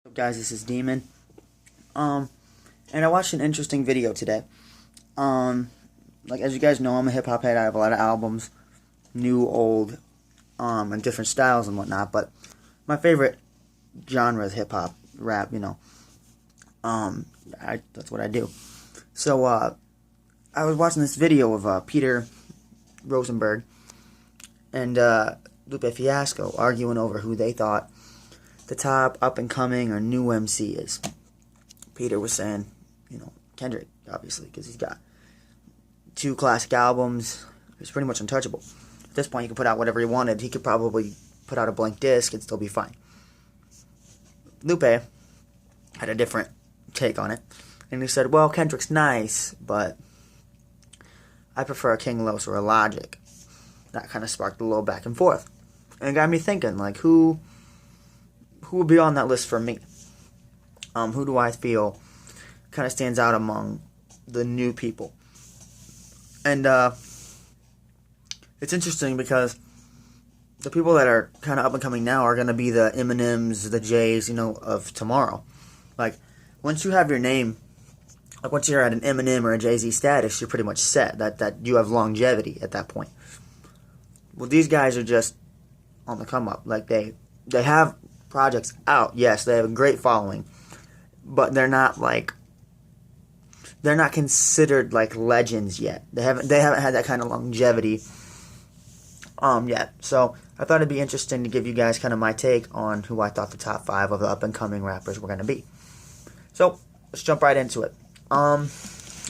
What's up, guys? This is Demon. Um, and I watched an interesting video today. As you guys know, I'm a hip hop head. I have a lot of albums, new, old, and different styles and whatnot. But my favorite genre is hip hop, rap. That's what I do. So I was watching this video of Peter Rosenberg and Lupe Fiasco arguing over who they thought the top up and coming or new MC is. Peter was saying, Kendrick, obviously, because he's got 2 classic albums. He's pretty much untouchable. At this point, he could put out whatever he wanted. He could probably put out a blank disc and still be fine. Lupe had a different take on it, and he said, well, Kendrick's nice, but I prefer a King Los or a Logic. That kind of sparked a little back and forth. And it got me thinking, who would be on that list for me? Who do I feel kind of stands out among the new people? And it's interesting because the people that are kind of up and coming now are going to be the Eminems, the J's, of tomorrow. Once you have your name, once you're at an Eminem or a Jay-Z status, you're pretty much set. That you have longevity at that point. Well, these guys are just on the come up. They have projects out. Yes, they have a great following, but they're not considered legends yet. They haven't had that kind of longevity yet. So I thought it'd be interesting to give you guys kind of my take on who I thought the top 5 of the up and coming rappers were going to be. So let's jump right into it. And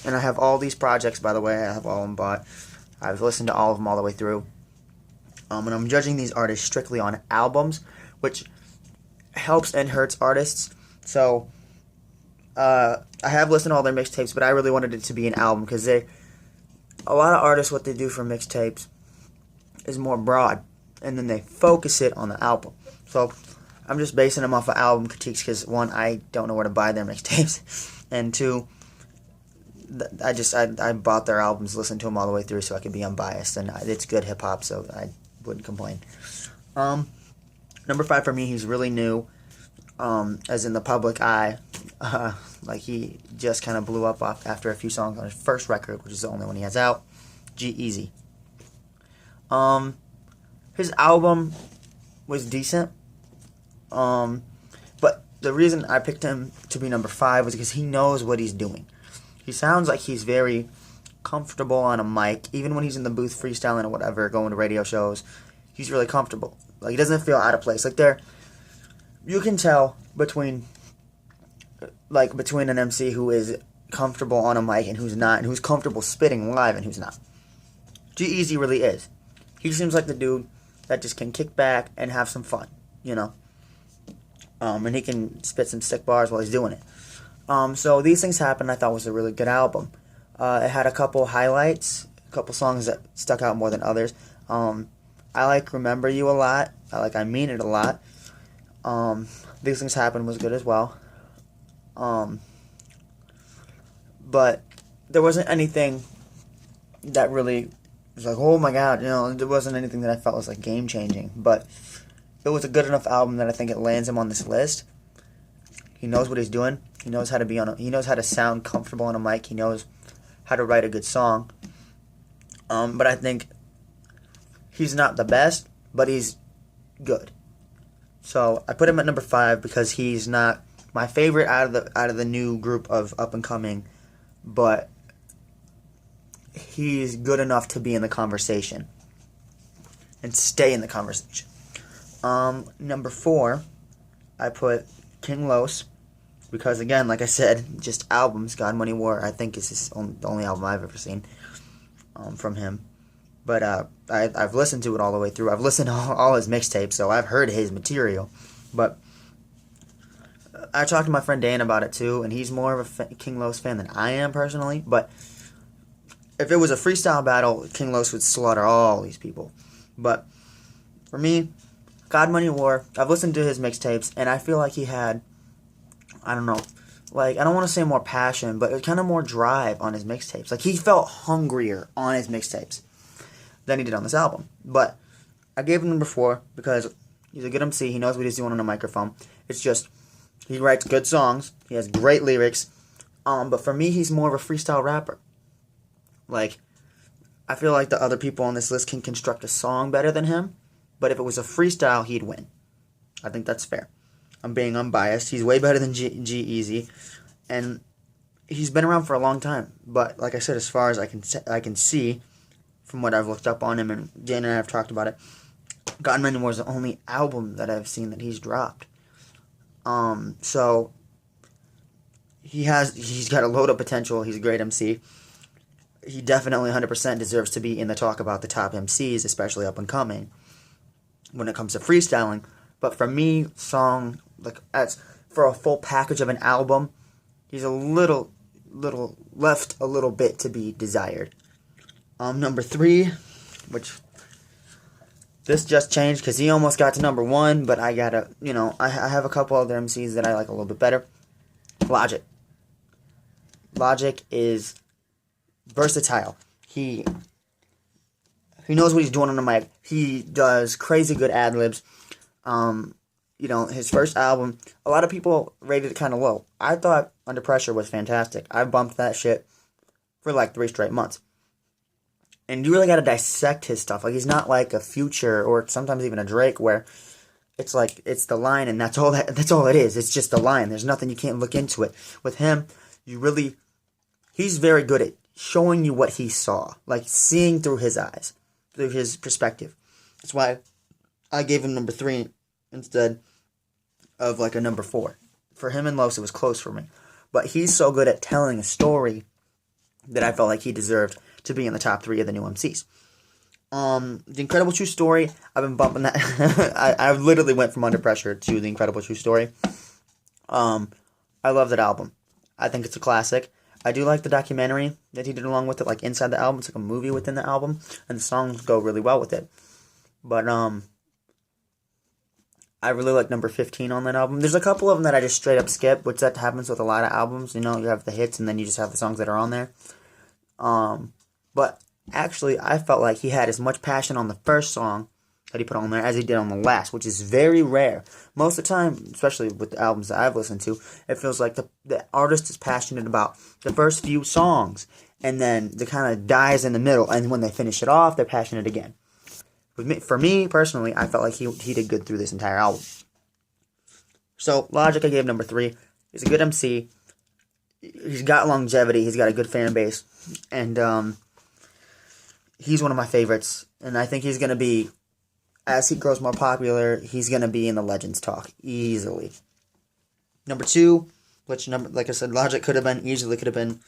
I have all these projects, by the way. I have all of them bought. I've listened to all of them all the way through. And I'm judging these artists strictly on albums, which helps and hurts artists. So I have listened to all their mixtapes, but I really wanted it to be an album because a lot of artists, what they do for mixtapes is more broad, and then they focus it on the album. So I'm just basing them off of album critiques because, 1, I don't know where to buy their mixtapes, and 2, I bought their albums, listened to them all the way through so I could be unbiased, and it's good hip hop, so I wouldn't complain. Number 5 for me, he's really new, as in the public eye. He just kind of blew up after a few songs on his first record, which is the only one he has out, G-Eazy. His album was decent, but the reason I picked him to be number 5 was because he knows what he's doing. He sounds like he's very comfortable on a mic, even when he's in the booth freestyling or whatever, going to radio shows. He's really comfortable. He doesn't feel out of place. You can tell between an MC who is comfortable on a mic and who's not, and who's comfortable spitting live and who's not. G-Eazy really is. He seems like the dude that just can kick back and have some fun, and he can spit some stick bars while he's doing it. So These Things Happen, I thought was a really good album. It had a couple highlights, a couple songs that stuck out more than others. I like Remember You a lot. I Mean It a lot. These Things Happen was good as well. But there wasn't anything that really was oh my god, there wasn't anything that I felt was game changing. But it was a good enough album that I think it lands him on this list. He knows what he's doing. He knows how to he knows how to sound comfortable on a mic. He knows how to write a good song. But I think he's not the best, but he's good. So I put him at number 5 because he's not my favorite out of the new group of up and coming, but he's good enough to be in the conversation and stay in the conversation. Number 4, I put King Los because, again, like I said, just albums. God, Money, War, I think is the only album I've ever seen from him. But I've listened to it all the way through. I've listened to all his mixtapes, so I've heard his material. But I talked to my friend Dan about it too, and he's more of a King Los fan than I am personally. But if it was a freestyle battle, King Los would slaughter all these people. But for me, God, Money, War, I've listened to his mixtapes, and I feel like he had, I don't know, I don't want to say more passion, but kind of more drive on his mixtapes. He felt hungrier on his mixtapes than he did on this album. But I gave him number 4 because he's a good MC. He knows what he's doing on a microphone. It's just He writes good songs. He has great lyrics. But for me, he's more of a freestyle rapper. Like, I feel like the other people on this list can construct a song better than him. But if it was a freestyle, he'd win. I think that's fair. I'm being unbiased. He's way better than G-Eazy. And he's been around for a long time. But like I said, as far as I can see from what I've looked up on him, and Jane and I have talked about it, God Many More is the only album that I've seen that he's dropped. So he's got a load of potential. He's a great MC. He definitely 100% deserves to be in the talk about the top MCs, especially up and coming, when it comes to freestyling. But for me, for a full package of an album, he's a little left a little bit to be desired. Number 3, which this just changed because he almost got to number 1, but I have a couple other MCs that I like a little bit better. Logic. Logic is versatile. He knows what he's doing on the mic. He does crazy good ad-libs. His first album, a lot of people rated it kind of low. I thought Under Pressure was fantastic. I bumped that shit for like 3 straight months. And you really got to dissect his stuff. Like, he's not like a Future or sometimes even a Drake where it's like, it's the line and that's all it is. It's just the line. There's nothing, you can't look into it. With him, he's very good at showing you what he saw. Like, seeing through his eyes, through his perspective. That's why I gave him number 3 instead of like a number 4. For him and Los, it was close for me. But he's so good at telling a story that I felt like he deserved to be in the top 3 of the new MCs. The Incredible True Story, I've been bumping that. I literally went from Under Pressure to The Incredible True Story. I love that album. I think it's a classic. I do like the documentary that he did along with it, like inside the album. It's like a movie within the album, and the songs go really well with it. But I really like number 15 on that album. There's a couple of them that I just straight up skip, which that happens with a lot of albums. You have the hits, and then you just have the songs that are on there. But actually, I felt like he had as much passion on the first song that he put on there as he did on the last, which is very rare. Most of the time, especially with the albums that I've listened to, it feels like the artist is passionate about the first few songs, and then it kind of dies in the middle, and when they finish it off, they're passionate again. For me, personally, I felt like he did good through this entire album. So, Logic, I gave number 3. He's a good MC. He's got longevity. He's got a good fan base. And he's one of my favorites. And I think he's going to be, as he grows more popular, he's going to be in the Legends talk easily. Number 2, like I said, Logic easily could have been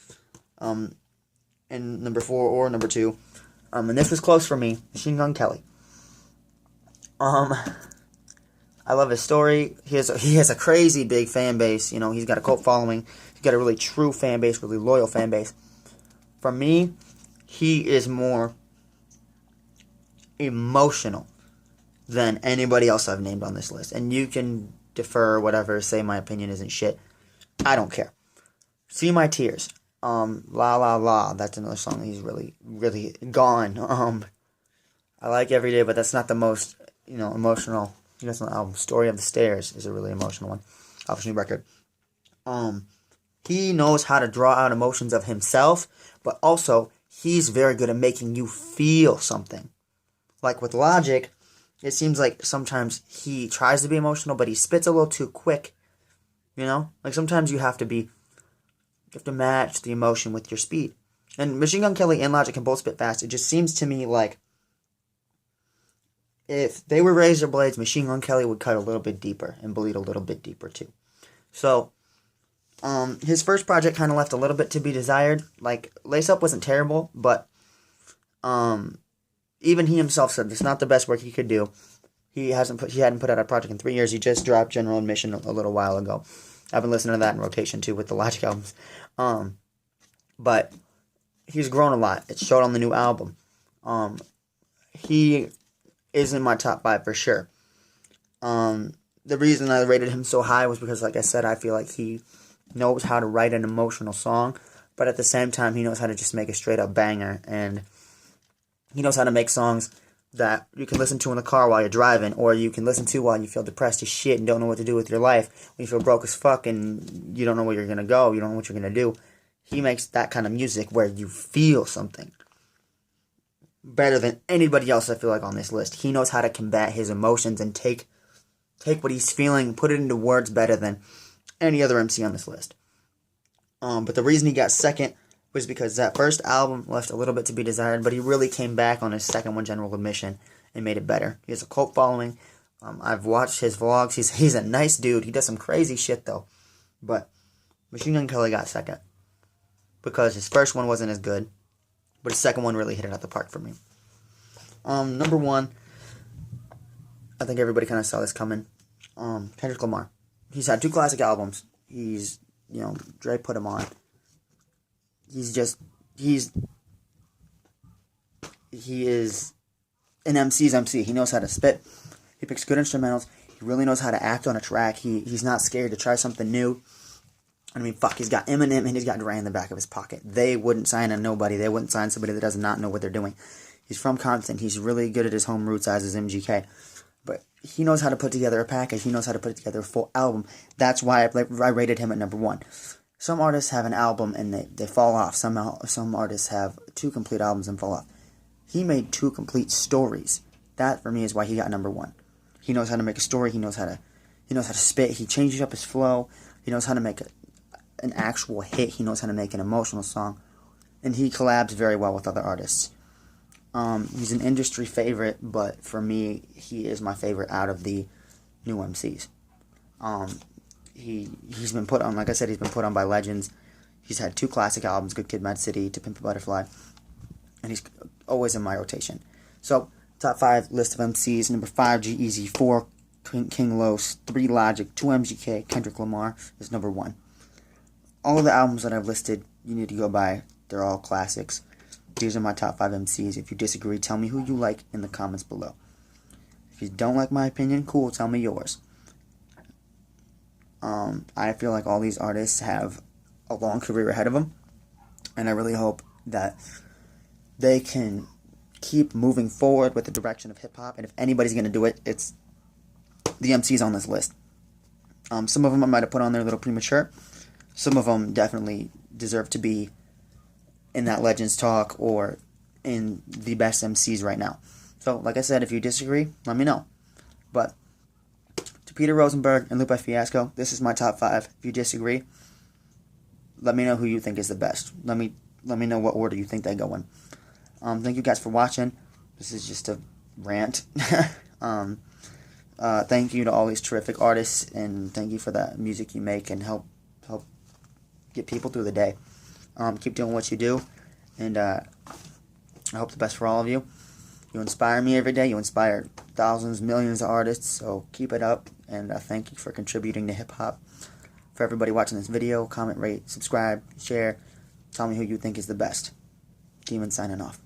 in number 4 or number 2. And this was close for me, Machine Gun Kelly. I love his story. He has a crazy big fan base. He's got a cult following. He's got a really true fan base, really loyal fan base. For me, he is more emotional than anybody else I've named on this list. And you can defer, whatever, say my opinion isn't shit. I don't care. See My Tears. La La La. That's another song he's really, really gone. I like Every Day, but that's not the most, emotional. That's an album. Story of the Stairs is a really emotional one. Off his new record. He knows how to draw out emotions of himself, but also he's very good at making you feel something. Like with Logic, it seems like sometimes he tries to be emotional, but he spits a little too quick. Like sometimes you have to match the emotion with your speed. And Machine Gun Kelly and Logic can both spit fast. It just seems to me like if they were razor blades, Machine Gun Kelly would cut a little bit deeper and bleed a little bit deeper too. So, his first project kind of left a little bit to be desired. Like, Lace Up wasn't terrible, but even he himself said it's not the best work he could do. He hadn't put out a project in 3 years. He just dropped General Admission a little while ago. I've been listening to that in rotation too with the Logic albums. But he's grown a lot. It showed on the new album. He is in my top 5 for sure. The reason I rated him so high was because, like I said, I feel like he knows how to write an emotional song, but at the same time, he knows how to just make a straight-up banger, and he knows how to make songs that you can listen to in the car while you're driving, or you can listen to while you feel depressed as shit and don't know what to do with your life, when you feel broke as fuck and you don't know where you're going to go, you don't know what you're going to do. He makes that kind of music where you feel something better than anybody else, I feel like, on this list. He knows how to combat his emotions and take what he's feeling and put it into words better than any other MC on this list. But the reason he got second was because that first album left a little bit to be desired, but he really came back on his second one, General Admission, and made it better. He has a cult following. I've watched his vlogs. He's a nice dude. He does some crazy shit, though. But Machine Gun Kelly got second because his first one wasn't as good, but his second one really hit it out the park for me. Number one, I think everybody kind of saw this coming. Kendrick Lamar. He's had 2 classic albums. Dre put him on. He is an MC's MC. He knows how to spit. He picks good instrumentals. He really knows how to act on a track. He's not scared to try something new. I mean, fuck, he's got Eminem and he's got Dre in the back of his pocket. They wouldn't sign a nobody. They wouldn't sign somebody that does not know what they're doing. He's from Compton. He's really good at his home roots, as is MGK. But he knows how to put together a package. He knows how to put together a full album. That's why I rated him at number 1. Some artists have an album and they fall off. Some artists have 2 complete albums and fall off. He made 2 complete stories. That, for me, is why he got number 1. He knows how to make a story. He knows how to spit. He changes up his flow. He knows how to make an actual hit. He knows how to make an emotional song. And he collabs very well with other artists. He's an industry favorite, but for me, he is my favorite out of the new MCs. He's been put on, like I said, he's been put on by legends. He's had 2 classic albums, Good Kid, Mad City, To Pimp a Butterfly, and he's always in my rotation. So, top 5 list of MCs: number 5, G-Eazy; 4, King Los; 3, Logic; 2, MGK; Kendrick Lamar is number 1. All of the albums that I've listed, you need to go by. They're all classics. These are my top 5 MCs. If you disagree, tell me who you like in the comments below. If you don't like my opinion, cool, tell me yours. I feel like all these artists have a long career ahead of them, and I really hope that they can keep moving forward with the direction of hip-hop, and if anybody's going to do it, it's the MCs on this list. Some of them I might have put on there a little premature. Some of them definitely deserve to be in that Legends Talk or in the best MCs right now. So, like I said, if you disagree, let me know. But to Peter Rosenberg and Lupe Fiasco, this is my top 5. If you disagree, let me know who you think is the best. Let me know what order you think they go in. Thank you guys for watching. This is just a rant. Thank you to all these terrific artists, and thank you for the music you make and help get people through the day. Keep doing what you do, and I hope the best for all of you. You inspire me every day. You inspire thousands, millions of artists, so keep it up, and thank you for contributing to hip-hop. For everybody watching this video, comment, rate, subscribe, share. Tell me who you think is the best. Demon signing off.